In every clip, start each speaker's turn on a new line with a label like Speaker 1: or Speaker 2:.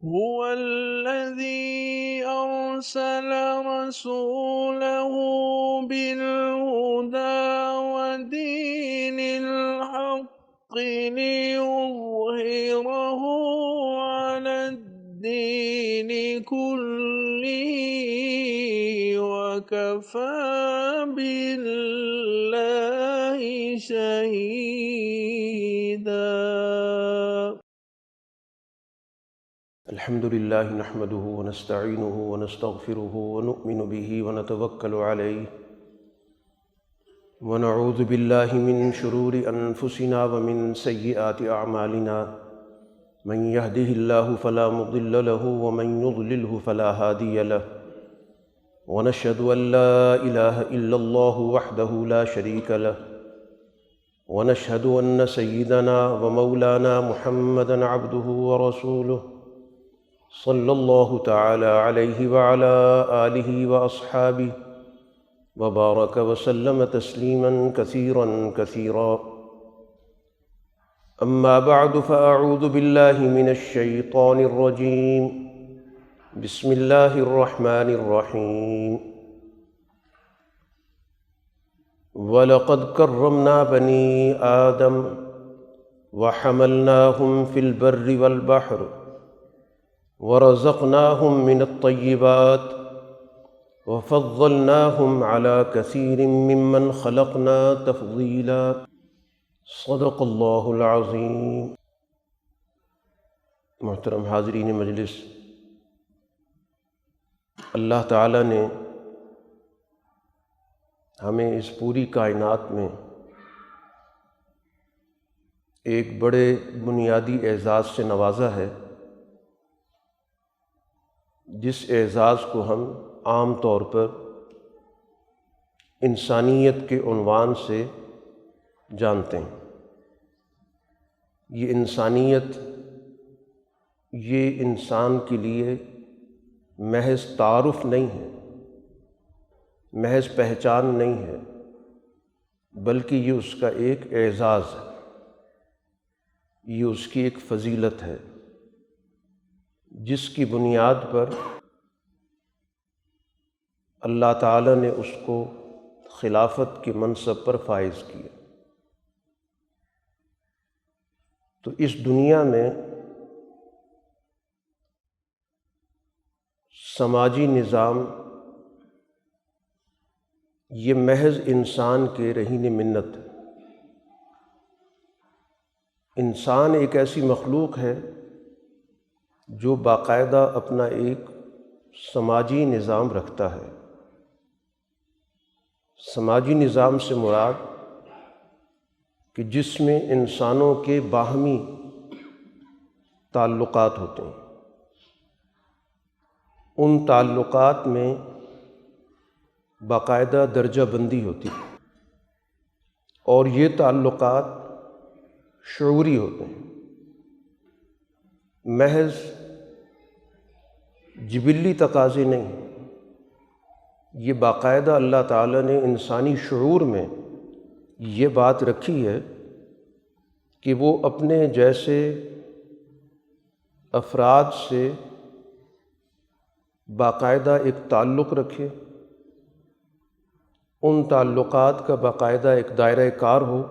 Speaker 1: هو الذي أرسل رسوله بالهدى ودين الحق ليظهره على الدين كله وكفى بالله شهيدا.
Speaker 2: الحمد لله نحمده ونستعينه ونستغفره ونؤمن به ونتوكل عليه ونعوذ بالله من شرور أنفسنا ومن سيئات أعمالنا من يهده الله فلا مضل له ومن يضلله فلا هادي له ونشهد أن لا إله إلا الله وحده لا شريك له ونشهد أن سيدنا ومولانا محمدًا عبده ورسوله صلی اللہ تعالی علیہ وعلی آلہ واصحابہ وبارک وسلم تسلیما کثیرا کثیرا اما بعد فاعوذ باللہ من الشیطان الرجیم بسم اللہ الرحمن الرحیم وَلَقَدْ كَرَّمْنَا بَنِي آدَمَ وَحَمَلْنَاهُمْ فِي الْبَرِّ وَالْبَحْرِ وَرَزَقْنَاهُمْ مِنَ الطَّيِّبَاتِ وَفَضَّلْنَاهُمْ عَلَى كَثِيرٍ مِّمَّنْ خَلَقْنَا تَفْضِيلًا صدق اللہ العظیم۔ محترم حاضرین مجلس، اللہ تعالیٰ نے ہمیں اس پوری کائنات میں ایک بڑے بنیادی اعزاز سے نوازا ہے، جس اعزاز کو ہم عام طور پر انسانیت کے عنوان سے جانتے ہیں۔ یہ انسانیت، یہ انسان کے لیے محض تعارف نہیں ہے، محض پہچان نہیں ہے، بلکہ یہ اس کا ایک اعزاز ہے، یہ اس کی ایک فضیلت ہے، جس کی بنیاد پر اللہ تعالیٰ نے اس کو خلافت کے منصب پر فائز کیا۔ تو اس دنیا میں سماجی نظام یہ محض انسان کے رہین منت ہے۔ انسان ایک ایسی مخلوق ہے جو باقاعدہ اپنا ایک سماجی نظام رکھتا ہے۔ سماجی نظام سے مراد کہ جس میں انسانوں کے باہمی تعلقات ہوتے ہیں، ان تعلقات میں باقاعدہ درجہ بندی ہوتی ہے، اور یہ تعلقات شعوری ہوتے ہیں، محض جبلی تقاضے نہیں۔ یہ باقاعدہ اللہ تعالیٰ نے انسانی شعور میں یہ بات رکھی ہے کہ وہ اپنے جیسے افراد سے باقاعدہ ایک تعلق رکھے، ان تعلقات کا باقاعدہ ایک دائرہ کار ہو،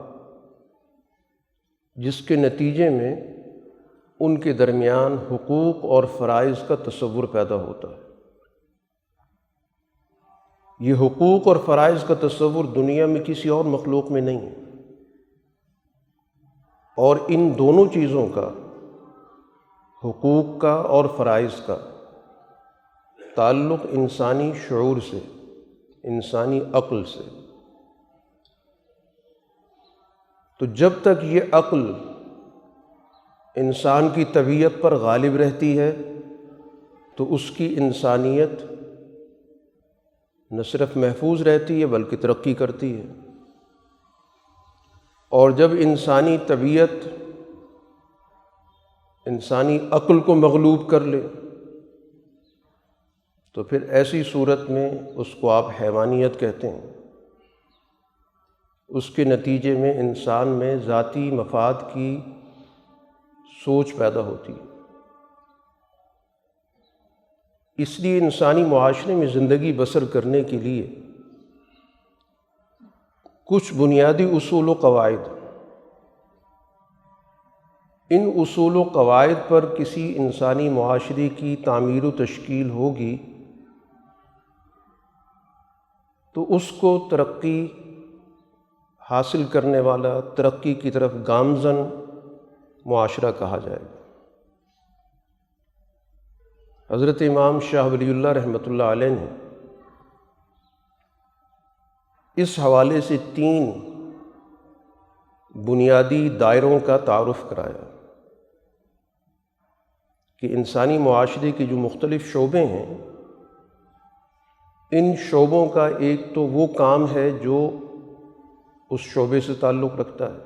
Speaker 2: جس کے نتیجے میں ان کے درمیان حقوق اور فرائض کا تصور پیدا ہوتا ہے۔ یہ حقوق اور فرائض کا تصور دنیا میں کسی اور مخلوق میں نہیں ہے، اور ان دونوں چیزوں کا، حقوق کا اور فرائض کا تعلق انسانی شعور سے، انسانی عقل سے۔ تو جب تک یہ عقل انسان کی طبیعت پر غالب رہتی ہے تو اس کی انسانیت نہ صرف محفوظ رہتی ہے بلکہ ترقی کرتی ہے، اور جب انسانی طبیعت انسانی عقل کو مغلوب کر لے تو پھر ایسی صورت میں اس کو آپ حیوانیت کہتے ہیں۔ اس کے نتیجے میں انسان میں ذاتی مفاد کی سوچ پیدا ہوتی ہے، اس لیے انسانی معاشرے میں زندگی بسر کرنے کے لیے کچھ بنیادی اصول و قواعد، ان اصول و قواعد پر کسی انسانی معاشرے کی تعمیر و تشکیل ہوگی تو اس کو ترقی حاصل کرنے والا، ترقی کی طرف گامزن معاشرہ کہا جائے گا۔ حضرت امام شاہ ولی اللہ رحمۃ اللہ علیہ نے اس حوالے سے 3 بنیادی دائروں کا تعارف کرایا کہ انسانی معاشرے کے جو مختلف شعبے ہیں، ان شعبوں کا ایک تو وہ کام ہے جو اس شعبے سے تعلق رکھتا ہے،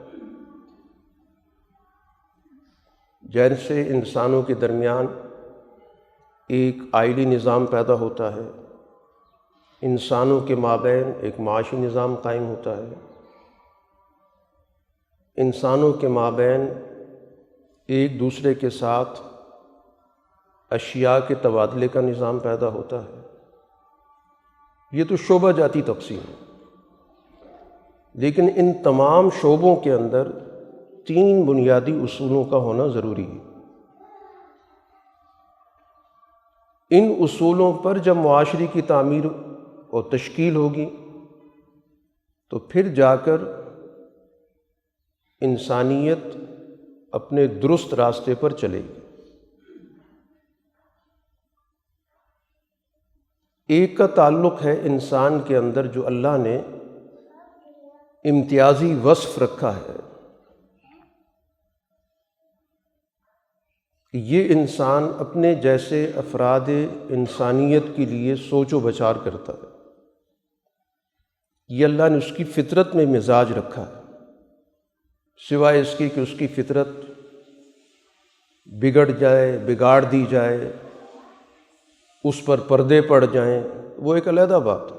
Speaker 2: جیسے انسانوں کے درمیان ایک آئلی نظام پیدا ہوتا ہے، انسانوں کے مابین ایک معاشی نظام قائم ہوتا ہے، انسانوں کے مابین ایک دوسرے کے ساتھ اشیاء کے تبادلے کا نظام پیدا ہوتا ہے۔ یہ تو شعبہ جاتی تقسیم ہے، لیکن ان تمام شعبوں کے اندر 3 بنیادی اصولوں کا ہونا ضروری ہے۔ ان اصولوں پر جب معاشرے کی تعمیر اور تشکیل ہوگی تو پھر جا کر انسانیت اپنے درست راستے پر چلے گی۔ ایک کا تعلق ہے انسان کے اندر جو اللہ نے امتیازی وصف رکھا ہے کہ یہ انسان اپنے جیسے افراد انسانیت کے لیے سوچ و بچار کرتا ہے۔ یہ اللہ نے اس کی فطرت میں مزاج رکھا ہے، سوائے اس کے کہ اس کی فطرت بگڑ جائے، بگاڑ دی جائے، اس پر پردے پڑ جائیں، وہ ایک علیحدہ بات ہے۔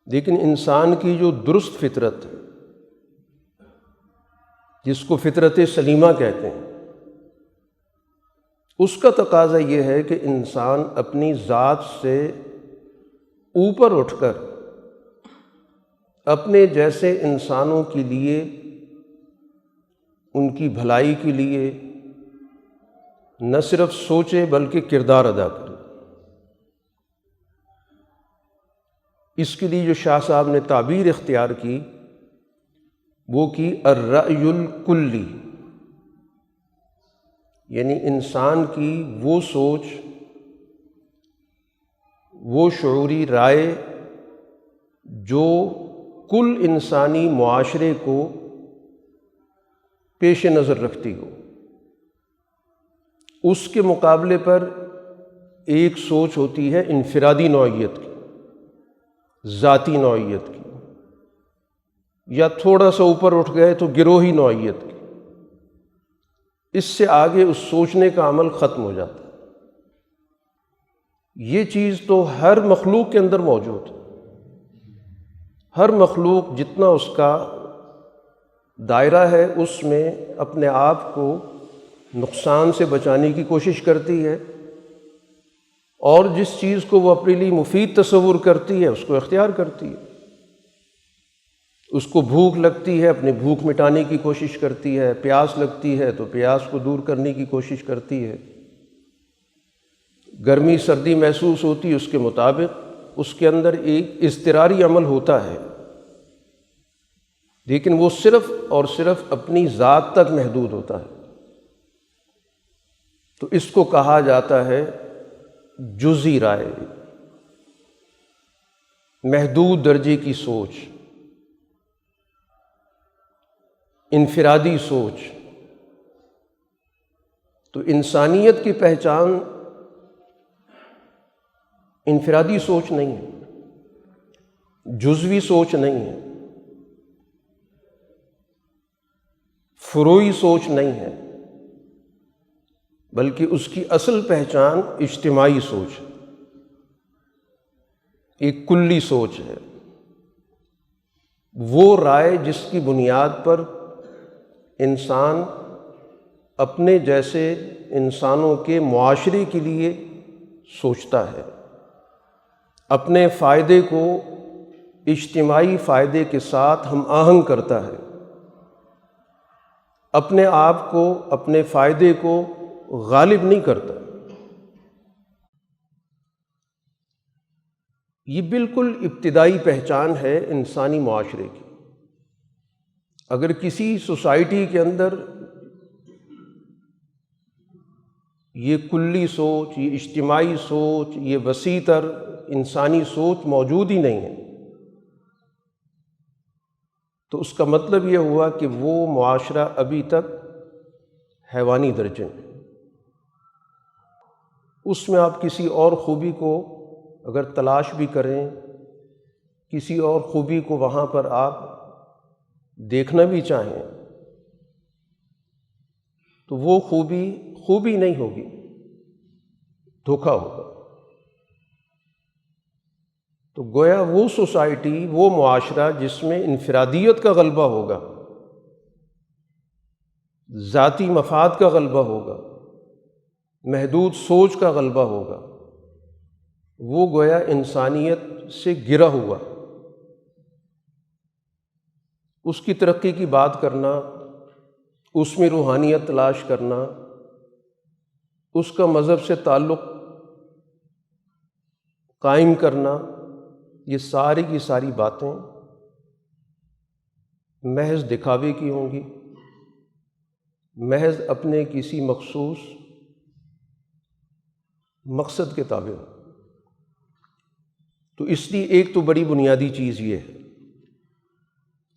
Speaker 2: لیکن انسان کی جو درست فطرت ہے، جس کو فطرت سلیمہ کہتے ہیں، اس کا تقاضا یہ ہے کہ انسان اپنی ذات سے اوپر اٹھ کر اپنے جیسے انسانوں کے لیے، ان کی بھلائی کے لیے نہ صرف سوچے بلکہ کردار ادا کرے۔ اس کے لیے جو شاہ صاحب نے تعبیر اختیار کی وہ کی الرأی الکلی، یعنی انسان کی وہ سوچ، وہ شعوری رائے جو کل انسانی معاشرے کو پیش نظر رکھتی ہو۔ اس کے مقابلے پر ایک سوچ ہوتی ہے انفرادی نوعیت کی، ذاتی نوعیت کی، یا تھوڑا سا اوپر اٹھ گئے تو گروہی نوعیت کی۔ اس سے آگے اس سوچنے کا عمل ختم ہو جاتا ہے۔ یہ چیز تو ہر مخلوق کے اندر موجود ہے۔ ہر مخلوق جتنا اس کا دائرہ ہے اس میں اپنے آپ کو نقصان سے بچانے کی کوشش کرتی ہے، اور جس چیز کو وہ اپنے لیے مفید تصور کرتی ہے اس کو اختیار کرتی ہے۔ اس کو بھوک لگتی ہے، اپنی بھوک مٹانے کی کوشش کرتی ہے، پیاس لگتی ہے تو پیاس کو دور کرنے کی کوشش کرتی ہے، گرمی سردی محسوس ہوتی ہے اس کے مطابق اس کے اندر ایک اضطراری عمل ہوتا ہے، لیکن وہ صرف اور صرف اپنی ذات تک محدود ہوتا ہے۔ تو اس کو کہا جاتا ہے جزئی رائے، محدود درجے کی سوچ، انفرادی سوچ۔ تو انسانیت کی پہچان انفرادی سوچ نہیں ہے، جزوی سوچ نہیں ہے، فروعی سوچ نہیں ہے، بلکہ اس کی اصل پہچان اجتماعی سوچ ہے، ایک کلی سوچ ہے۔ وہ رائے جس کی بنیاد پر انسان اپنے جیسے انسانوں کے معاشرے کے لیے سوچتا ہے، اپنے فائدے کو اجتماعی فائدے کے ساتھ ہم آہنگ کرتا ہے، اپنے آپ کو، اپنے فائدے کو غالب نہیں کرتا۔ یہ بالکل ابتدائی پہچان ہے انسانی معاشرے کی۔ اگر کسی سوسائٹی کے اندر یہ کلی سوچ، یہ اجتماعی سوچ، یہ وسیع تر انسانی سوچ موجود ہی نہیں ہے، تو اس کا مطلب یہ ہوا کہ وہ معاشرہ ابھی تک حیوانی درجے میں۔ اس میں آپ کسی اور خوبی کو اگر تلاش بھی کریں، کسی اور خوبی کو وہاں پر آپ دیکھنا بھی چاہیں، تو وہ خوبی نہیں ہوگی، دھوکا ہوگا۔ تو گویا وہ سوسائٹی، وہ معاشرہ جس میں انفرادیت کا غلبہ ہوگا، ذاتی مفاد کا غلبہ ہوگا، محدود سوچ کا غلبہ ہوگا، وہ گویا انسانیت سے گرا ہوا۔ اس کی ترقی کی بات کرنا، اس میں روحانیت تلاش کرنا، اس کا مذہب سے تعلق قائم کرنا، یہ ساری کی ساری باتیں محض دکھاوے کی ہوں گی، محض اپنے کسی مخصوص مقصد کے تابع ہوں۔ تو اس لیے ایک تو بڑی بنیادی چیز یہ ہے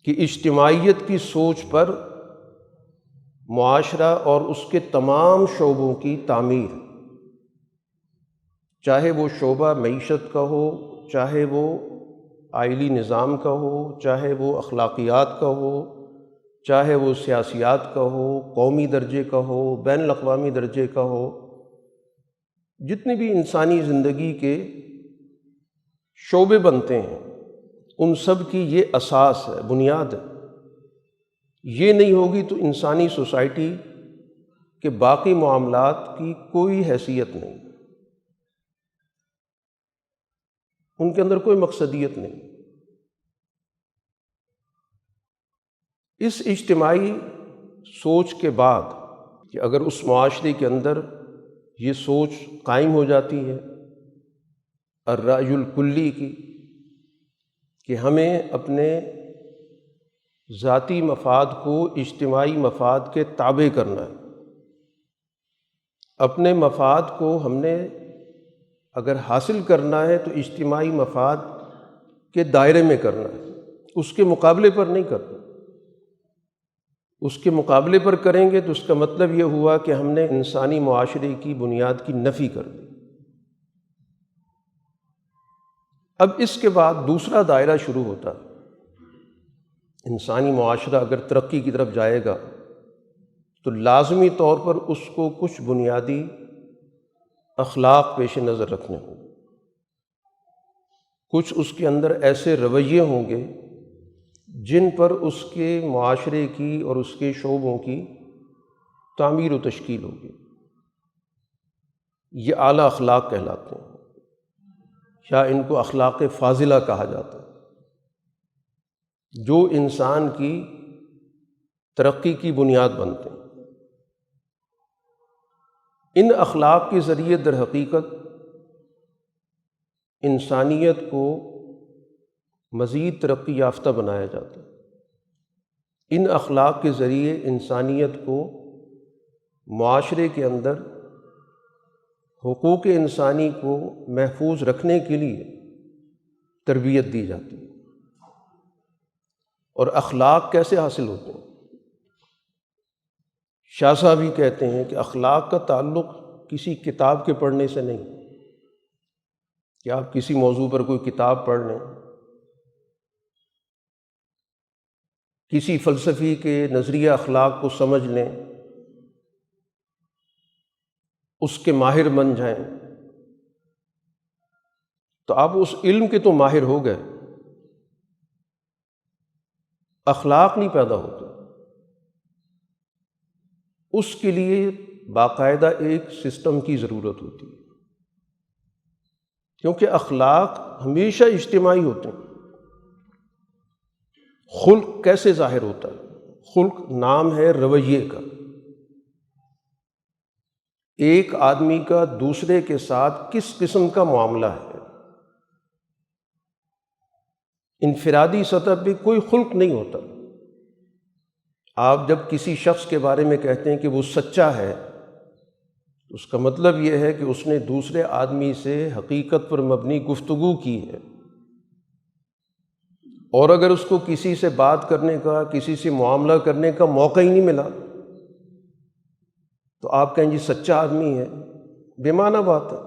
Speaker 2: کہ اجتماعیت کی سوچ پر معاشرہ اور اس کے تمام شعبوں کی تعمیر، چاہے وہ شعبہ معیشت کا ہو، چاہے وہ آئلی نظام کا ہو، چاہے وہ اخلاقیات کا ہو، چاہے وہ سیاسیات کا ہو، قومی درجے کا ہو، بین الاقوامی درجے کا ہو، جتنے بھی انسانی زندگی کے شعبے بنتے ہیں، ان سب کی یہ اساس ہے، بنیاد ہے۔ یہ نہیں ہوگی تو انسانی سوسائٹی کے باقی معاملات کی کوئی حیثیت نہیں، ان کے اندر کوئی مقصدیت نہیں۔ اس اجتماعی سوچ کے بعد کہ اگر اس معاشرے کے اندر یہ سوچ قائم ہو جاتی ہے الرأی الکلی کی، کہ ہمیں اپنے ذاتی مفاد کو اجتماعی مفاد کے تابع کرنا ہے، اپنے مفاد کو ہم نے اگر حاصل کرنا ہے تو اجتماعی مفاد کے دائرے میں کرنا ہے، اس کے مقابلے پر نہیں کرنا۔ اس کے مقابلے پر کریں گے تو اس کا مطلب یہ ہوا کہ ہم نے انسانی معاشرے کی بنیاد کی نفی کر دی۔ اب اس کے بعد دوسرا دائرہ شروع ہوتا ہے۔ انسانی معاشرہ اگر ترقی کی طرف جائے گا تو لازمی طور پر اس کو کچھ بنیادی اخلاق پیش نظر رکھنے ہوں گے، کچھ اس کے اندر ایسے رویے ہوں گے جن پر اس کے معاشرے کی اور اس کے شعبوں کی تعمیر و تشکیل ہوگی۔ یہ اعلیٰ اخلاق کہلاتے ہیں، یا ان کو اخلاق فاضلہ کہا جاتا ہے، جو انسان کی ترقی کی بنیاد بنتے ہیں۔ ان اخلاق کے ذریعے در حقیقت انسانیت کو مزید ترقی یافتہ بنایا جاتا ہے۔ ان اخلاق کے ذریعے انسانیت کو معاشرے کے اندر حقوق انسانی کو محفوظ رکھنے کے لیے تربیت دی جاتی ہے۔ اور اخلاق کیسے حاصل ہوتے ہیں؟ شاہ صاحب بھی کہتے ہیں کہ اخلاق کا تعلق کسی کتاب کے پڑھنے سے نہیں، کہ آپ کسی موضوع پر کوئی کتاب پڑھ لیں، کسی فلسفی کے نظریہ اخلاق کو سمجھ لیں، اس کے ماہر بن جائیں، تو آپ اس علم کے تو ماہر ہو گئے، اخلاق نہیں پیدا ہوتا۔ اس کے لیے باقاعدہ ایک سسٹم کی ضرورت ہوتی ہے۔ کیونکہ اخلاق ہمیشہ اجتماعی ہوتے ہیں۔ خلق کیسے ظاہر ہوتا ہے؟ خلق نام ہے رویے کا، ایک آدمی کا دوسرے کے ساتھ کس قسم کا معاملہ ہے۔ انفرادی سطح پہ کوئی خلق نہیں ہوتا۔ آپ جب کسی شخص کے بارے میں کہتے ہیں کہ وہ سچا ہے، تو اس کا مطلب یہ ہے کہ اس نے دوسرے آدمی سے حقیقت پر مبنی گفتگو کی ہے، اور اگر اس کو کسی سے بات کرنے کا، کسی سے معاملہ کرنے کا موقع ہی نہیں ملا، تو آپ کہیں جی سچا آدمی ہے، بے معنی بات ہے۔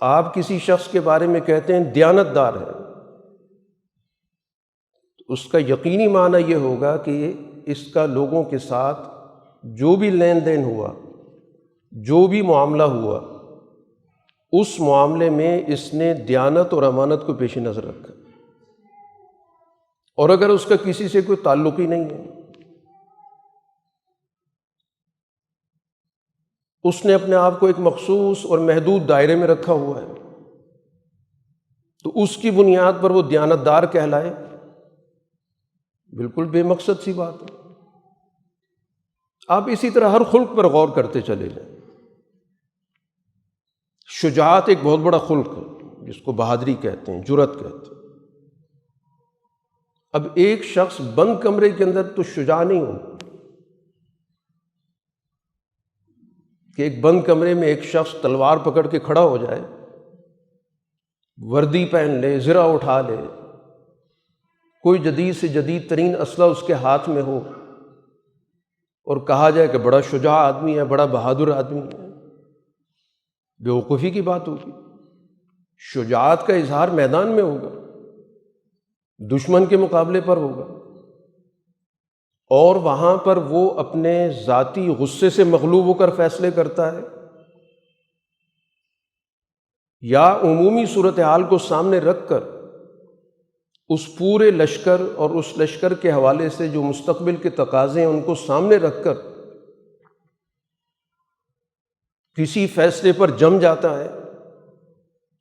Speaker 2: آپ کسی شخص کے بارے میں کہتے ہیں دیانت دار ہے، تو اس کا یقینی معنی یہ ہوگا کہ اس کا لوگوں کے ساتھ جو بھی لین دین ہوا، جو بھی معاملہ ہوا، اس معاملے میں اس نے دیانت اور امانت کو پیش نظر رکھا، اور اگر اس کا کسی سے کوئی تعلق ہی نہیں ہے، اس نے اپنے آپ کو ایک مخصوص اور محدود دائرے میں رکھا ہوا ہے، تو اس کی بنیاد پر وہ دیانت دار کہلائے، بالکل بے مقصد سی بات ہے۔ آپ اسی طرح ہر خلق پر غور کرتے چلے جائیں۔ شجاعت ایک بہت بڑا خلق ہے، جس کو بہادری کہتے ہیں، جرأت کہتے ہیں۔ اب ایک شخص بند کمرے کے اندر تو شجاع نہیں ہو کہ ایک بند کمرے میں ایک شخص تلوار پکڑ کے کھڑا ہو جائے، وردی پہن لے، زرہ اٹھا لے، کوئی جدید سے جدید ترین اسلحہ اس کے ہاتھ میں ہو، اور کہا جائے کہ بڑا شجاع آدمی ہے، بڑا بہادر آدمی ہے، بیوقوفی کی بات ہوگی۔ شجاعت کا اظہار میدان میں ہوگا، دشمن کے مقابلے پر ہوگا، اور وہاں پر وہ اپنے ذاتی غصے سے مغلوب ہو کر فیصلے کرتا ہے، یا عمومی صورتحال کو سامنے رکھ کر اس پورے لشکر اور اس لشکر کے حوالے سے جو مستقبل کے تقاضے ہیں ان کو سامنے رکھ کر کسی فیصلے پر جم جاتا ہے،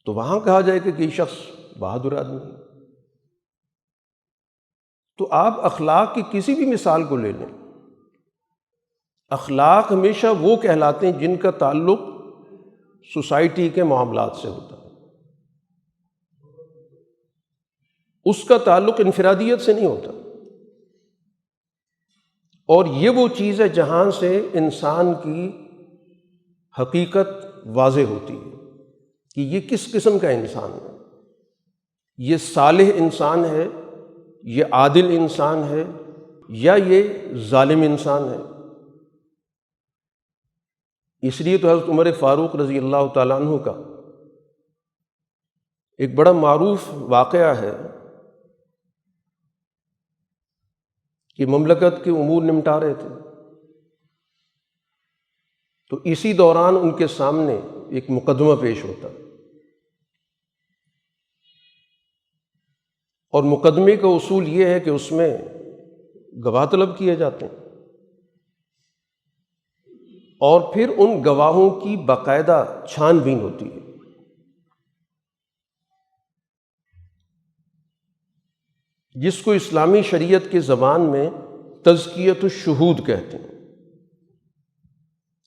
Speaker 2: تو وہاں کہا جائے کہ یہ شخص بہادر آدمی ہے۔ تو آپ اخلاق کی کسی بھی مثال کو لے لیں، اخلاق ہمیشہ وہ کہلاتے ہیں جن کا تعلق سوسائٹی کے معاملات سے ہوتا ہے، اس کا تعلق انفرادیت سے نہیں ہوتا، اور یہ وہ چیز ہے جہاں سے انسان کی حقیقت واضح ہوتی ہے کہ یہ کس قسم کا انسان ہے، یہ صالح انسان ہے، یہ عادل انسان ہے، یا یہ ظالم انسان ہے۔ اس لیے تو حضرت عمر فاروق رضی اللہ تعالیٰ عنہ کا ایک بڑا معروف واقعہ ہے کہ مملکت کے امور نمٹا رہے تھے، تو اسی دوران ان کے سامنے ایک مقدمہ پیش ہوتا، اور مقدمے کا اصول یہ ہے کہ اس میں گواہ طلب کیے جاتے ہیں، اور پھر ان گواہوں کی باقاعدہ چھان بین ہوتی ہے۔ جس کو اسلامی شریعت کی زبان میں تزکیۃ الشہود کہتے ہیں۔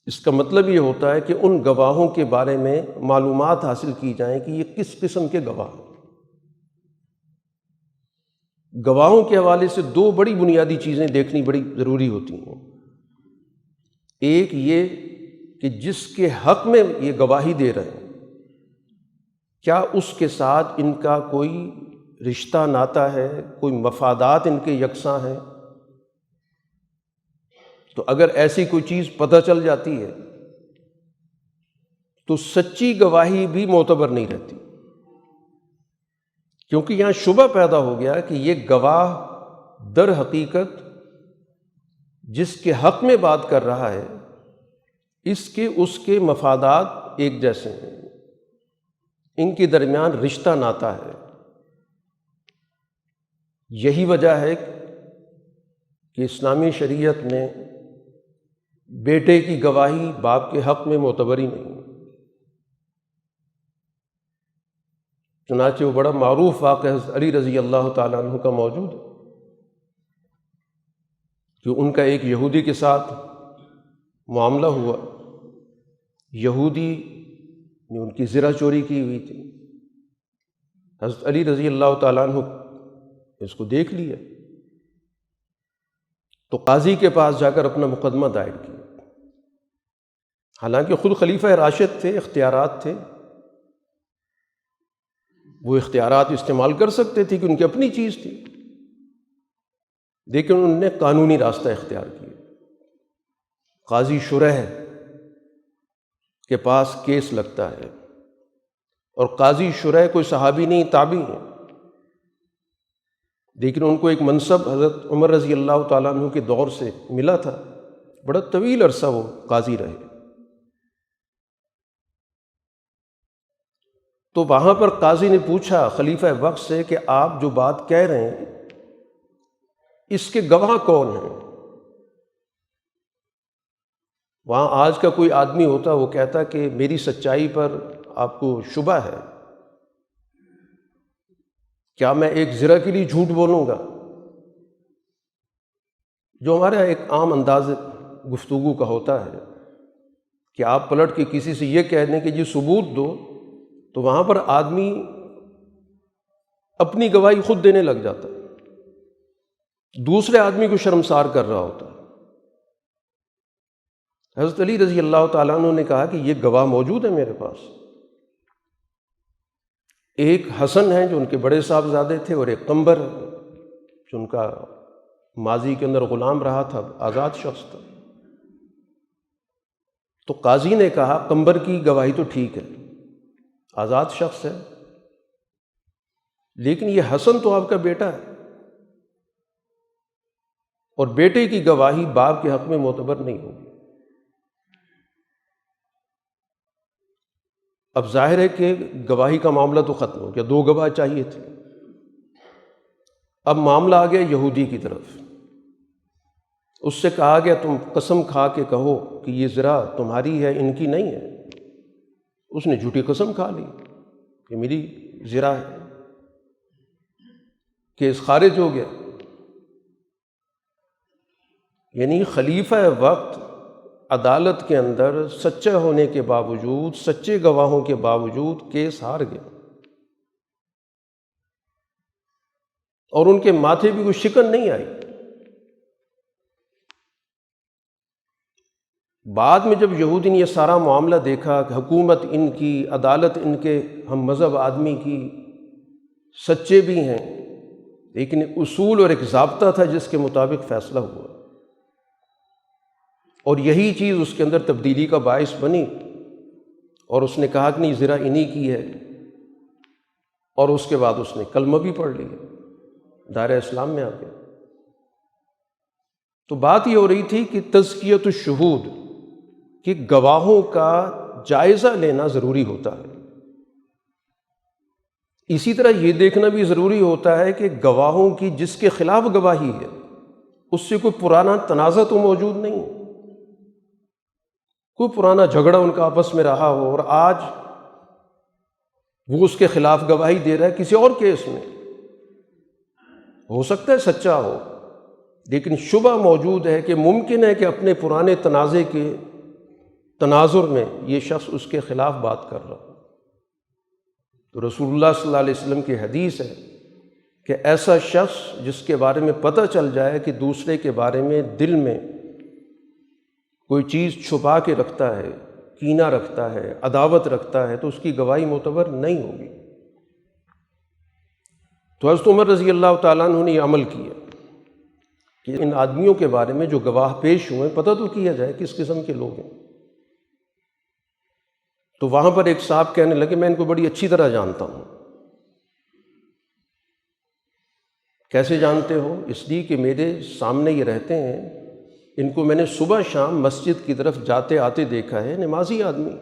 Speaker 2: اس کا مطلب یہ ہوتا ہے کہ ان گواہوں کے بارے میں معلومات حاصل کی جائیں کہ یہ کس قسم کے گواہ ہیں۔ گواہوں کے حوالے سے دو بڑی بنیادی چیزیں دیکھنی بڑی ضروری ہوتی ہیں۔ ایک یہ کہ جس کے حق میں یہ گواہی دے رہے ہیں، کیا اس کے ساتھ ان کا کوئی رشتہ ناتا ہے، کوئی مفادات ان کے یکساں ہیں؟ تو اگر ایسی کوئی چیز پتہ چل جاتی ہے تو سچی گواہی بھی معتبر نہیں رہتی، کیونکہ یہاں شبہ پیدا ہو گیا کہ یہ گواہ در حقیقت جس کے حق میں بات کر رہا ہے اس کے مفادات ایک جیسے ہیں، ان کے درمیان رشتہ ناتا ہے۔ یہی وجہ ہے کہ اسلامی شریعت میں بیٹے کی گواہی باپ کے حق میں معتبر ہی نہیں، چنانچہ وہ بڑا معروف واقعہ حضرت علی رضی اللہ تعالیٰ عنہ کا موجود ہے کہ ان کا ایک یہودی کے ساتھ معاملہ ہوا، یہودی نے ان کی زرہ چوری کی ہوئی تھی، حضرت علی رضی اللہ تعالیٰ عنہ نے اس کو دیکھ لیا تو قاضی کے پاس جا کر اپنا مقدمہ دائر کیا، حالانکہ خود خلیفہ راشد تھے، اختیارات تھے، وہ اختیارات استعمال کر سکتے تھے کہ ان کی اپنی چیز تھی، لیکن انہوں نے قانونی راستہ اختیار کیا۔ قاضی شرح کے پاس کیس لگتا ہے، اور قاضی شرح کوئی صحابی نہیں، تابعی ہیں، لیکن ان کو ایک منصب حضرت عمر رضی اللہ تعالیٰ عنہ کے دور سے ملا تھا، بڑا طویل عرصہ وہ قاضی رہے۔ تو وہاں پر قاضی نے پوچھا خلیفہ وقت سے کہ آپ جو بات کہہ رہے ہیں اس کے گواہ کون ہیں؟ وہاں آج کا کوئی آدمی ہوتا وہ کہتا کہ میری سچائی پر آپ کو شبہ ہے، کیا میں ایک ذرہ کے لیے جھوٹ بولوں گا؟ جو ہمارا ایک عام انداز گفتگو کا ہوتا ہے کہ آپ پلٹ کے کسی سے یہ کہہ دیں کہ جی ثبوت دو، تو وہاں پر آدمی اپنی گواہی خود دینے لگ جاتا ہے، دوسرے آدمی کو شرمسار کر رہا ہوتا ہے۔ حضرت علی رضی اللہ تعالیٰ عنہ نے کہا کہ یہ گواہ موجود ہے میرے پاس، ایک حسن ہے جو ان کے بڑے صاحبزادے تھے، اور ایک قمبر ہے جو ان کا ماضی کے اندر غلام رہا تھا، آزاد شخص تھا۔ تو قاضی نے کہا قمبر کی گواہی تو ٹھیک ہے، آزاد شخص ہے، لیکن یہ حسن تو آپ کا بیٹا ہے، اور بیٹے کی گواہی باپ کے حق میں معتبر نہیں ہوگی۔ اب ظاہر ہے کہ گواہی کا معاملہ تو ختم ہو گیا، دو گواہ چاہیے تھے۔ اب معاملہ آ گیا یہودی کی طرف، اس سے کہا گیا تم قسم کھا کے کہو کہ یہ زرہ تمہاری ہے، ان کی نہیں ہے۔ اس نے جھوٹی قسم کھا لی کہ میری زرہ ہے، کیس خارج ہو گیا۔ یعنی خلیفہ وقت عدالت کے اندر سچا ہونے کے باوجود، سچے گواہوں کے باوجود کیس ہار گیا، اور ان کے ماتھے بھی کوئی شکن نہیں آئی۔ بعد میں جب یہودی نے یہ سارا معاملہ دیکھا کہ حکومت ان کی، عدالت ان کے ہم مذہب آدمی کی، سچے بھی ہیں، لیکن اصول اور ایک ضابطہ تھا جس کے مطابق فیصلہ ہوا، اور یہی چیز اس کے اندر تبدیلی کا باعث بنی، اور اس نے کہا کہ نہیں زرہ انہی کی ہے، اور اس کے بعد اس نے کلمہ بھی پڑھ لیا، دائرہ اسلام میں آ گیا۔ تو بات یہ ہو رہی تھی کہ تزکیۃ الشہود، کہ گواہوں کا جائزہ لینا ضروری ہوتا ہے۔ اسی طرح یہ دیکھنا بھی ضروری ہوتا ہے کہ گواہوں کی جس کے خلاف گواہی ہے اس سے کوئی پرانا تنازع تو موجود نہیں ہے، کوئی پرانا جھگڑا ان کا آپس میں رہا ہو، اور آج وہ اس کے خلاف گواہی دے رہا ہے کسی اور کیس میں، ہو سکتا ہے سچا ہو، لیکن شبہ موجود ہے کہ ممکن ہے کہ اپنے پرانے تنازع کے تناظر میں یہ شخص اس کے خلاف بات کر رہا ہو۔ تو رسول اللہ صلی اللہ علیہ وسلم کی حدیث ہے کہ ایسا شخص جس کے بارے میں پتہ چل جائے کہ دوسرے کے بارے میں دل میں کوئی چیز چھپا کے رکھتا ہے، کینہ رکھتا ہے، عداوت رکھتا ہے، تو اس کی گواہی معتبر نہیں ہوگی۔ تو حضرت عمر رضی اللہ تعالیٰ عنہ نے یہ عمل کیا کہ ان آدمیوں کے بارے میں جو گواہ پیش ہوئے پتہ تو کیا جائے کس قسم کے لوگ ہیں۔ تو وہاں پر ایک صاحب کہنے لگے میں ان کو بڑی اچھی طرح جانتا ہوں۔ کیسے جانتے ہو؟ اس لیے کہ میرے سامنے یہ رہتے ہیں، ان کو میں نے صبح شام مسجد کی طرف جاتے آتے دیکھا ہے، نمازی آدمی،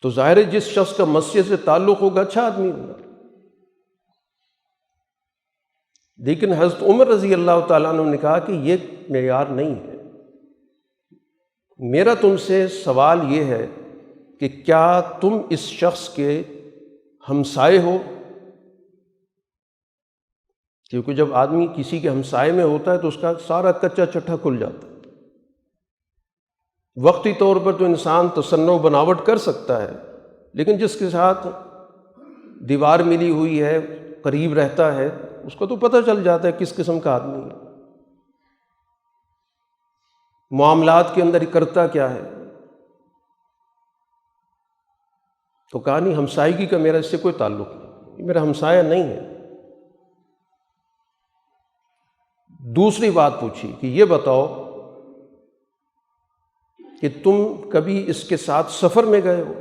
Speaker 2: تو ظاہر ہے جس شخص کا مسجد سے تعلق ہوگا اچھا آدمی ہوگا۔ لیکن حضرت عمر رضی اللہ تعالیٰ عنہ نے کہا کہ یہ معیار نہیں ہے، میرا تم سے سوال یہ ہے کہ کیا تم اس شخص کے ہمسائے ہو، کیونکہ جب آدمی کسی کے ہمسائے میں ہوتا ہے تو اس کا سارا کچا چٹھا کھل جاتا ہے۔ وقتی طور پر تو انسان تصنع و بناوٹ کر سکتا ہے، لیکن جس کے ساتھ دیوار ملی ہوئی ہے، قریب رہتا ہے، اس کو تو پتہ چل جاتا ہے کس قسم کا آدمی ہے، معاملات کے اندر کرتا کیا ہے۔ تو کہا نہیں، ہمسائیگی کا میرا اس سے کوئی تعلق نہیں، یہ میرا ہمسایہ نہیں ہے۔ دوسری بات پوچھی کہ یہ بتاؤ کہ تم کبھی اس کے ساتھ سفر میں گئے ہو؟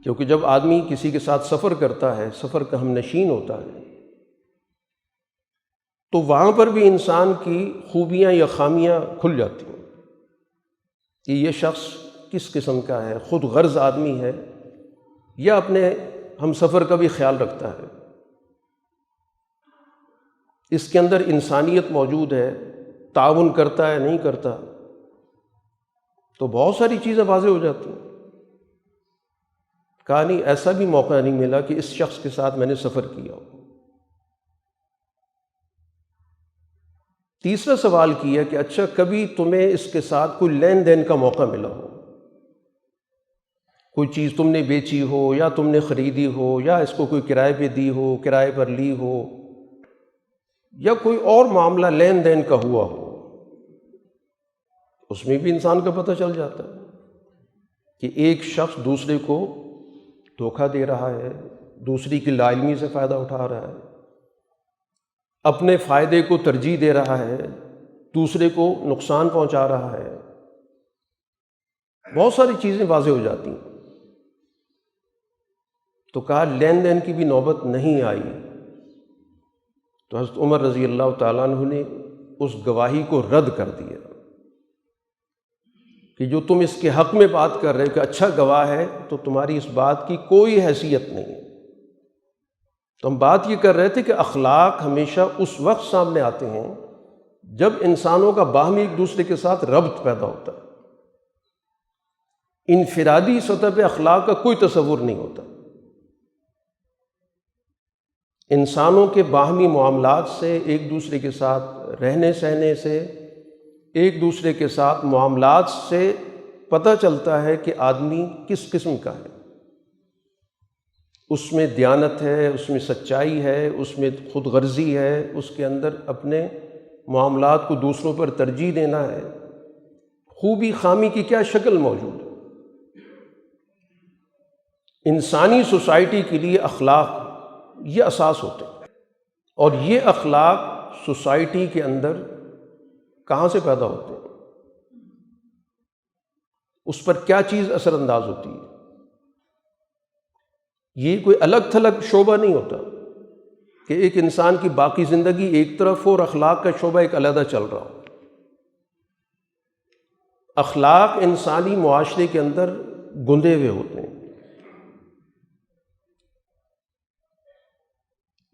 Speaker 2: کیونکہ جب آدمی کسی کے ساتھ سفر کرتا ہے، سفر کا ہم نشین ہوتا ہے، تو وہاں پر بھی انسان کی خوبیاں یا خامیاں کھل جاتی ہیں کہ یہ شخص کس قسم کا ہے، خود غرض آدمی ہے یا اپنے ہم سفر کا بھی خیال رکھتا ہے، اس کے اندر انسانیت موجود ہے، تعاون کرتا ہے نہیں کرتا، تو بہت ساری چیزیں واضح ہو جاتی ہیں۔ کہا نہیں، ایسا بھی موقع نہیں ملا کہ اس شخص کے ساتھ میں نے سفر کیا ہو۔ تیسرا سوال کیا کہ اچھا کبھی تمہیں اس کے ساتھ کوئی لین دین کا موقع ملا ہو، کوئی چیز تم نے بیچی ہو یا تم نے خریدی ہو یا اس کو کوئی کرائے پہ دی ہو، کرائے پر لی ہو، یا کوئی اور معاملہ لین دین کا ہوا ہو، اس میں بھی انسان کا پتہ چل جاتا ہے کہ ایک شخص دوسرے کو دھوکہ دے رہا ہے، دوسری کی لا علمی سے فائدہ اٹھا رہا ہے، اپنے فائدے کو ترجیح دے رہا ہے، دوسرے کو نقصان پہنچا رہا ہے، بہت ساری چیزیں واضح ہو جاتی ہیں۔ تو کہا لین دین کی بھی نوبت نہیں آئی، تو حضرت عمر رضی اللہ تعالیٰ عنہ نے اس گواہی کو رد کر دیا کہ جو تم اس کے حق میں بات کر رہے کہ اچھا گواہ ہے، تو تمہاری اس بات کی کوئی حیثیت نہیں ہے۔ تو ہم بات یہ کر رہے تھے کہ اخلاق ہمیشہ اس وقت سامنے آتے ہیں جب انسانوں کا باہمی ایک دوسرے کے ساتھ ربط پیدا ہوتا ہے۔ انفرادی سطح پہ اخلاق کا کوئی تصور نہیں ہوتا۔ انسانوں کے باہمی معاملات سے، ایک دوسرے کے ساتھ رہنے سہنے سے، ایک دوسرے کے ساتھ معاملات سے پتہ چلتا ہے کہ آدمی کس قسم کا ہے، اس میں دیانت ہے، اس میں سچائی ہے، اس میں خود غرضی ہے، اس کے اندر اپنے معاملات کو دوسروں پر ترجیح دینا ہے، خوبی خامی کی کیا شکل موجود ہے۔ انسانی سوسائٹی کے لیے اخلاق یہ اساس ہوتے ہیں، اور یہ اخلاق سوسائٹی کے اندر کہاں سے پیدا ہوتے ہیں، اس پر کیا چیز اثر انداز ہوتی ہے۔ یہ کوئی الگ تھلگ شعبہ نہیں ہوتا کہ ایک انسان کی باقی زندگی ایک طرف ہو اور اخلاق کا شعبہ ایک علیحدہ چل رہا ہو۔ اخلاق انسانی معاشرے کے اندر گندے ہوئے ہوتے ہیں،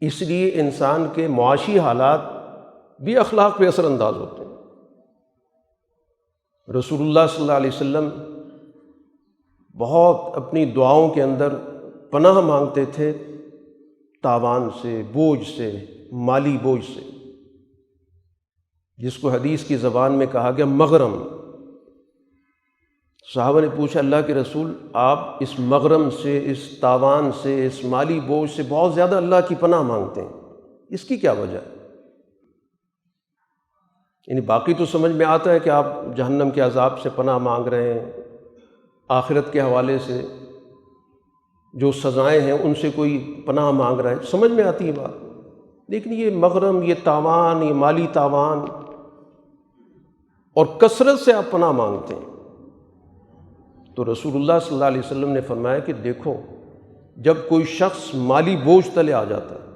Speaker 2: اس لیے انسان کے معاشی حالات بھی اخلاق پہ اثر انداز ہوتے ہیں۔ رسول اللہ صلی اللہ علیہ وسلم بہت اپنی دعاؤں کے اندر پناہ مانگتے تھے تاوان سے، بوجھ سے، مالی بوجھ سے، جس کو حدیث کی زبان میں کہا گیا مغرم۔ صحابہ نے پوچھا اللہ کے رسول، آپ اس مغرم سے، اس تاوان سے، اس مالی بوجھ سے بہت زیادہ اللہ کی پناہ مانگتے ہیں، اس کی کیا وجہ ہے؟ یعنی باقی تو سمجھ میں آتا ہے کہ آپ جہنم کے عذاب سے پناہ مانگ رہے ہیں، آخرت کے حوالے سے جو سزائیں ہیں ان سے کوئی پناہ مانگ رہا ہے، سمجھ میں آتی ہے بات، لیکن یہ مغرم، یہ تاوان، یہ مالی تاوان، اور کثرت سے آپ پناہ مانگتے ہیں۔ تو رسول اللہ صلی اللہ علیہ وسلم نے فرمایا کہ دیکھو، جب کوئی شخص مالی بوجھ تلے آ جاتا ہے،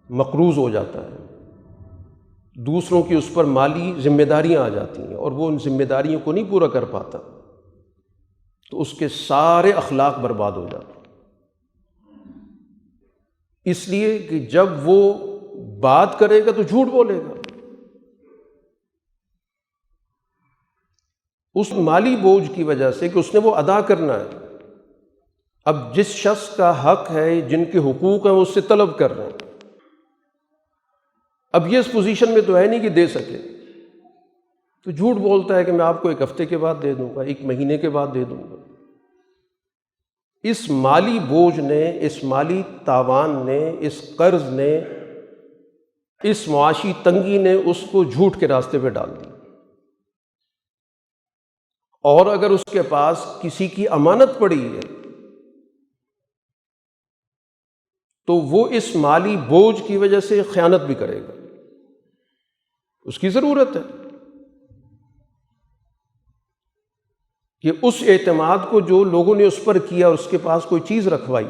Speaker 2: مقروض ہو جاتا ہے، دوسروں کی اس پر مالی ذمہ داریاں آ جاتی ہیں اور وہ ان ذمہ داریوں کو نہیں پورا کر پاتا، تو اس کے سارے اخلاق برباد ہو جاتے ہیں۔ اس لیے کہ جب وہ بات کرے گا تو جھوٹ بولے گا، اس مالی بوجھ کی وجہ سے کہ اس نے وہ ادا کرنا ہے، اب جس شخص کا حق ہے، جن کے حقوق ہیں، وہ اس سے طلب کر رہے ہیں، اب یہ اس پوزیشن میں تو ہے نہیں کہ دے سکے، تو جھوٹ بولتا ہے کہ میں آپ کو 1 ہفتے کے بعد دے دوں گا، 1 مہینے کے بعد دے دوں گا۔ اس مالی بوجھ نے، اس مالی تاوان نے، اس قرض نے، اس معاشی تنگی نے اس کو جھوٹ کے راستے پہ ڈال دیا۔ اور اگر اس کے پاس کسی کی امانت پڑی ہے تو وہ اس مالی بوجھ کی وجہ سے خیانت بھی کرے گا۔ اس کی ضرورت ہے کہ اس اعتماد کو جو لوگوں نے اس پر کیا، اس کے پاس کوئی چیز رکھوائی،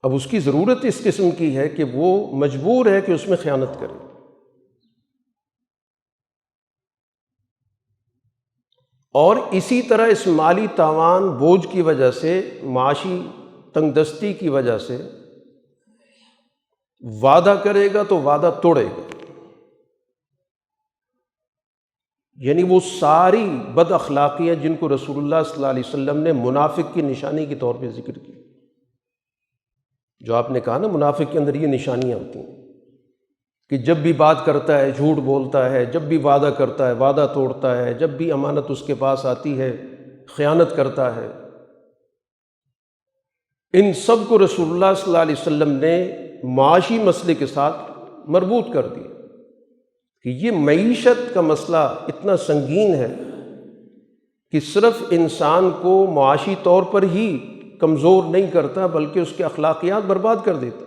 Speaker 2: اب اس کی ضرورت اس قسم کی ہے کہ وہ مجبور ہے کہ اس میں خیانت کرے۔ اور اسی طرح اس مالی تاوان بوجھ کی وجہ سے، معاشی تنگ دستی کی وجہ سے وعدہ کرے گا تو وعدہ توڑے گا، یعنی وہ ساری بد اخلاقیاں جن کو رسول اللہ صلی اللہ علیہ وسلم نے منافق کی نشانی کے طور پہ ذکر کی، جو آپ نے کہا نا منافق کے اندر یہ نشانیاں ہوتی ہیں کہ جب بھی بات کرتا ہے جھوٹ بولتا ہے، جب بھی وعدہ کرتا ہے وعدہ توڑتا ہے، جب بھی امانت اس کے پاس آتی ہے خیانت کرتا ہے۔ ان سب کو رسول اللہ صلی اللہ علیہ وسلم نے معاشی مسئلے کے ساتھ مربوط کر دیا کہ یہ معیشت کا مسئلہ اتنا سنگین ہے کہ صرف انسان کو معاشی طور پر ہی کمزور نہیں کرتا بلکہ اس کے اخلاقیات برباد کر دیتا،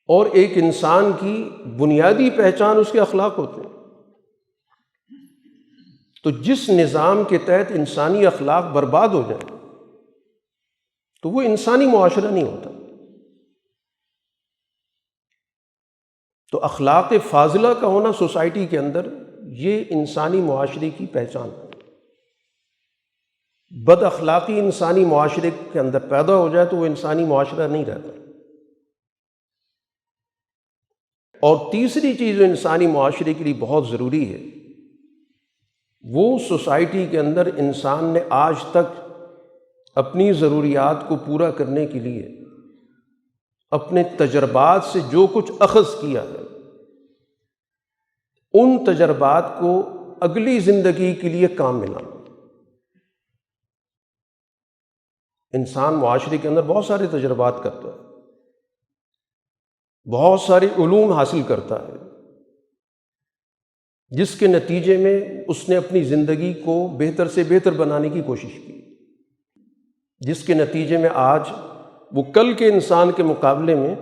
Speaker 2: اور ایک انسان کی بنیادی پہچان اس کے اخلاق ہوتے ہیں۔ تو جس نظام کے تحت انسانی اخلاق برباد ہو جائیں تو وہ انسانی معاشرہ نہیں ہوتا۔ تو اخلاق فاضلہ کا ہونا سوسائٹی کے اندر یہ انسانی معاشرے کی پہچان ہے۔ بد اخلاقی انسانی معاشرے کے اندر پیدا ہو جائے تو وہ انسانی معاشرہ نہیں رہتا۔ اور تیسری چیز جو انسانی معاشرے کے لیے بہت ضروری ہے، وہ سوسائٹی کے اندر انسان نے آج تک اپنی ضروریات کو پورا کرنے کے لیے اپنے تجربات سے جو کچھ اخذ کیا ہے، ان تجربات کو اگلی زندگی کے لیے کام میں لانا۔ انسان معاشرے کے اندر بہت سارے تجربات کرتا ہے، بہت سارے علوم حاصل کرتا ہے، جس کے نتیجے میں اس نے اپنی زندگی کو بہتر سے بہتر بنانے کی کوشش کی، جس کے نتیجے میں آج وہ کل کے انسان کے مقابلے میں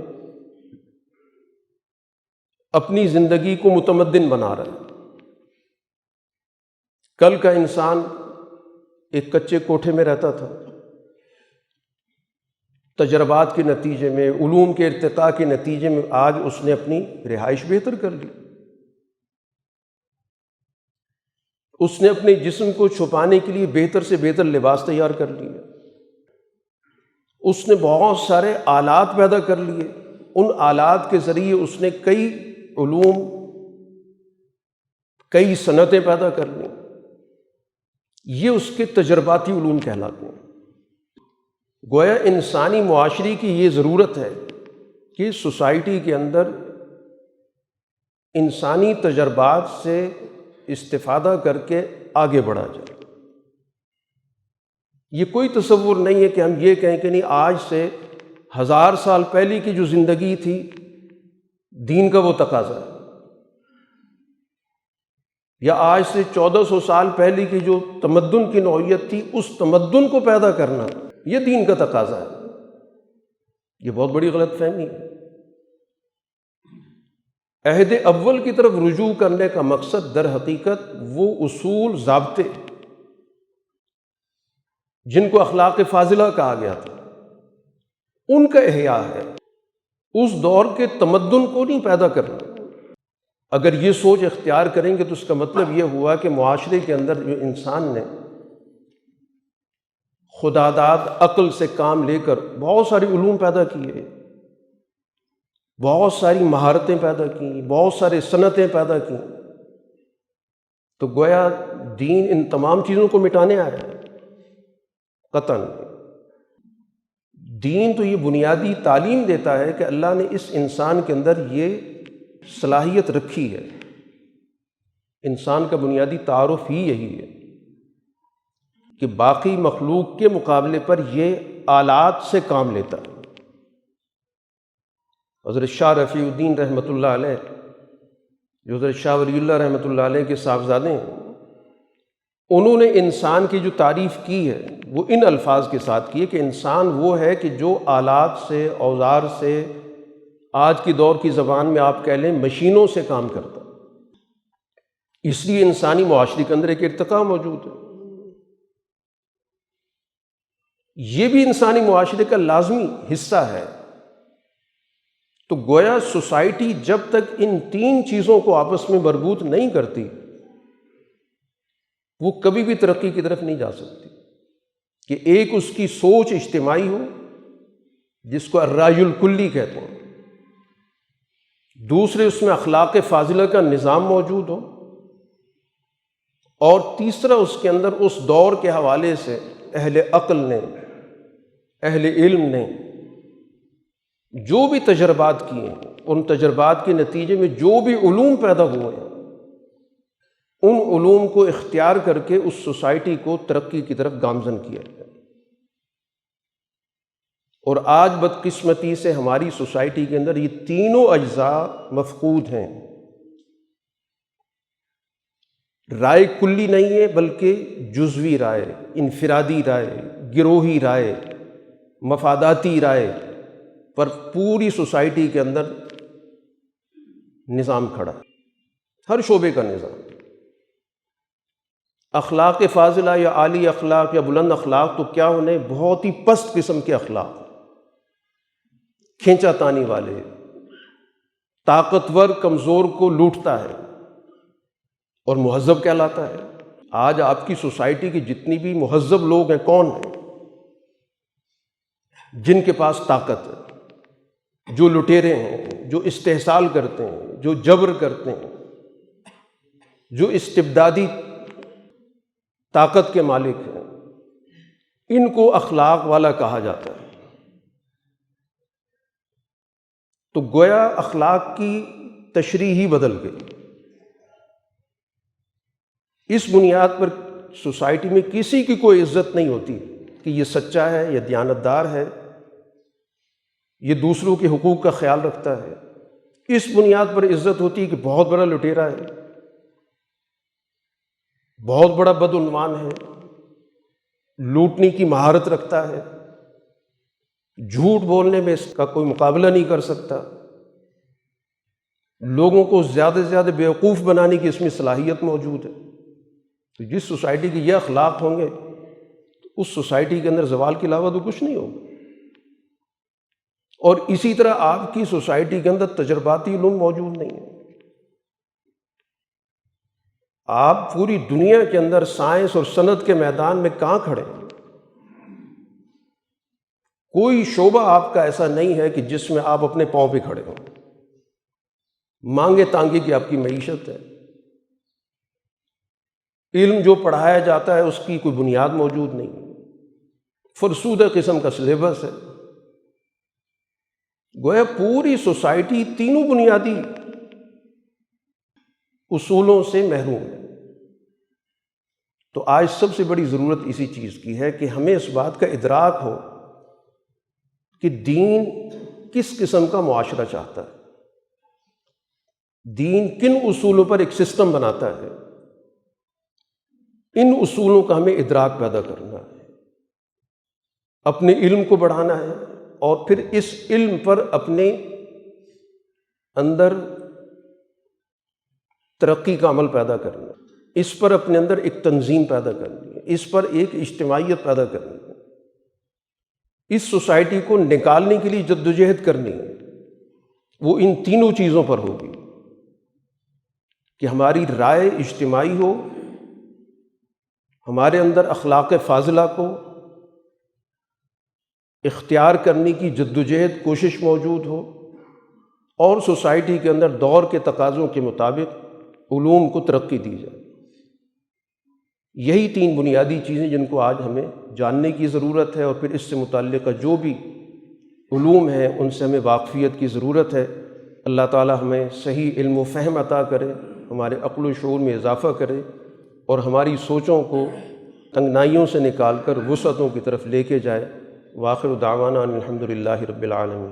Speaker 2: اپنی زندگی کو متمدن بنا رہا ہے۔ کل کا انسان ایک کچے کوٹھے میں رہتا تھا، تجربات کے نتیجے میں، علوم کے ارتقاء کے نتیجے میں آج اس نے اپنی رہائش بہتر کر لی۔ اس نے اپنے جسم کو چھپانے کے لیے بہتر سے بہتر لباس تیار کر لیا، اس نے بہت سارے آلات پیدا کر لیے، ان آلات کے ذریعے اس نے کئی علوم، کئی صنعتیں پیدا کر لیں۔ یہ اس کے تجرباتی علوم کہلاتے ہیں۔ گویا انسانی معاشرے کی یہ ضرورت ہے کہ سوسائٹی کے اندر انسانی تجربات سے استفادہ کر کے آگے بڑھا جائے۔ یہ کوئی تصور نہیں ہے کہ ہم یہ کہیں کہ نہیں آج سے 1000 سال پہلے کی جو زندگی تھی دین کا وہ تقاضا ہے، یا آج سے 1400 سال پہلے کی جو تمدن کی نوعیت تھی اس تمدن کو پیدا کرنا یہ دین کا تقاضا ہے۔ یہ بہت بڑی غلط فہمی ہے۔ عہد اول کی طرف رجوع کرنے کا مقصد در حقیقت وہ اصول، ضابطے جن کو اخلاق فاضلہ کہا گیا تھا ان کا احیاء ہے، اس دور کے تمدن کو نہیں پیدا کرنا۔ اگر یہ سوچ اختیار کریں گے تو اس کا مطلب یہ ہوا کہ معاشرے کے اندر جو انسان نے خداداد عقل سے کام لے کر بہت ساری علوم پیدا کیے، بہت ساری مہارتیں پیدا کی، بہت سارے صنعتیں پیدا کی، تو گویا دین ان تمام چیزوں کو مٹانے آیا ہے۔ قطعاً دین تو یہ بنیادی تعلیم دیتا ہے کہ اللہ نے اس انسان کے اندر یہ صلاحیت رکھی ہے. انسان کا بنیادی تعارف ہی یہی ہے کہ باقی مخلوق کے مقابلے پر یہ آلات سے کام لیتا ہے. حضرت شاہ رفیع الدین رحمۃ اللہ علیہ جو حضرت شاہ ولی اللہ رحمۃ اللہ علیہ کے صاحبزادے ہیں، انہوں نے انسان کی جو تعریف کی ہے وہ ان الفاظ کے ساتھ کی ہے کہ انسان وہ ہے کہ جو آلات سے، اوزار سے، آج کی دور کی زبان میں آپ کہہ لیں مشینوں سے کام کرتا. اس لیے انسانی معاشرے کے اندر ایک ارتقاء موجود ہے. یہ بھی انسانی معاشرے کا لازمی حصہ ہے. تو گویا سوسائٹی جب تک ان تین چیزوں کو آپس میں مربوط نہیں کرتی وہ کبھی بھی ترقی کی طرف نہیں جا سکتی. کہ ایک اس کی سوچ اجتماعی ہو جس کو الرأی الکلی کہتے ہیں، دوسرے اس میں اخلاق فاضلہ کا نظام موجود ہو، اور تیسرا اس کے اندر اس دور کے حوالے سے اہل عقل نے، اہل علم نے جو بھی تجربات کیے ہیں، ان تجربات کے نتیجے میں جو بھی علوم پیدا ہوئے ہیں، ان علوم کو اختیار کر کے اس سوسائٹی کو ترقی کی طرف گامزن کیا جائے. اور آج بدقسمتی سے ہماری سوسائٹی کے اندر یہ تینوں اجزاء مفقود ہیں. رائے کلی نہیں ہے بلکہ جزوی رائے، انفرادی رائے، گروہی رائے، مفاداتی رائے پر پوری سوسائٹی کے اندر نظام کھڑا ہے، ہر شعبے کا نظام. اخلاق فاضلہ یا عالی اخلاق یا بلند اخلاق تو کیا ہونے، بہت ہی پست قسم کے اخلاق، کھینچا تانی والے، طاقتور کمزور کو لوٹتا ہے اور مہذب کہلاتا ہے. آج آپ کی سوسائٹی کے جتنی بھی مہذب لوگ ہیں کون ہیں؟ جن کے پاس طاقت ہے، جو لٹیرے ہیں، جو استحصال کرتے ہیں، جو جبر کرتے ہیں، جو استبدادی طاقت کے مالک ہیں، ان کو اخلاق والا کہا جاتا ہے. تو گویا اخلاق کی تشریح ہی بدل گئی. اس بنیاد پر سوسائٹی میں کسی کی کوئی عزت نہیں ہوتی کہ یہ سچا ہے، یہ دیانتدار ہے، یہ دوسروں کے حقوق کا خیال رکھتا ہے. اس بنیاد پر عزت ہوتی ہے کہ بہت بڑا لٹیرا ہے، بہت بڑا بدعنوان ہے، لوٹنے کی مہارت رکھتا ہے، جھوٹ بولنے میں اس کا کوئی مقابلہ نہیں کر سکتا، لوگوں کو زیادہ سے زیادہ بیوقوف بنانے کی اس میں صلاحیت موجود ہے. تو جس سوسائٹی کے یہ اخلاق ہوں گے تو اس سوسائٹی کے اندر زوال کے علاوہ تو کچھ نہیں ہوگا. اور اسی طرح آپ کی سوسائٹی کے اندر تجرباتی علوم موجود نہیں ہیں. آپ پوری دنیا کے اندر سائنس اور صنعت کے میدان میں کہاں کھڑے ہیں؟ کوئی شعبہ آپ کا ایسا نہیں ہے کہ جس میں آپ اپنے پاؤں پہ کھڑے ہوں. مانگے تانگے کی آپ کی معیشت ہے. علم جو پڑھایا جاتا ہے اس کی کوئی بنیاد موجود نہیں، فرسودہ قسم کا سلیبس ہے. گویا پوری سوسائٹی تینوں بنیادی اصولوں سے محروم ہے. تو آج سب سے بڑی ضرورت اسی چیز کی ہے کہ ہمیں اس بات کا ادراک ہو کہ دین کس قسم کا معاشرہ چاہتا ہے، دین کن اصولوں پر ایک سسٹم بناتا ہے. ان اصولوں کا ہمیں ادراک پیدا کرنا ہے، اپنے علم کو بڑھانا ہے، اور پھر اس علم پر اپنے اندر ترقی کا عمل پیدا کرنا ہے، اس پر اپنے اندر ایک تنظیم پیدا کرنی ہے، اس پر ایک اجتماعیت پیدا کرنی ہے، اس سوسائٹی کو نکالنے کے لیے جدوجہد کرنی ہے. وہ ان تینوں چیزوں پر ہوگی کہ ہماری رائے اجتماعی ہو، ہمارے اندر اخلاق فاضلہ کو اختیار کرنے کی جدوجہد کوشش موجود ہو، اور سوسائٹی کے اندر دور کے تقاضوں کے مطابق علوم کو ترقی دی جائے. یہی تین بنیادی چیزیں جن کو آج ہمیں جاننے کی ضرورت ہے، اور پھر اس سے متعلقہ جو بھی علوم ہیں ان سے ہمیں واقفیت کی ضرورت ہے۔ اللہ تعالی ہمیں صحیح علم و فہم عطا کرے، ہمارے عقل و شعور میں اضافہ کرے، اور ہماری سوچوں کو تنگنائیوں سے نکال کر وسعتوں کی طرف لے کے جائے۔ وآخر دعوانا ان الحمد للہ رب العالمین۔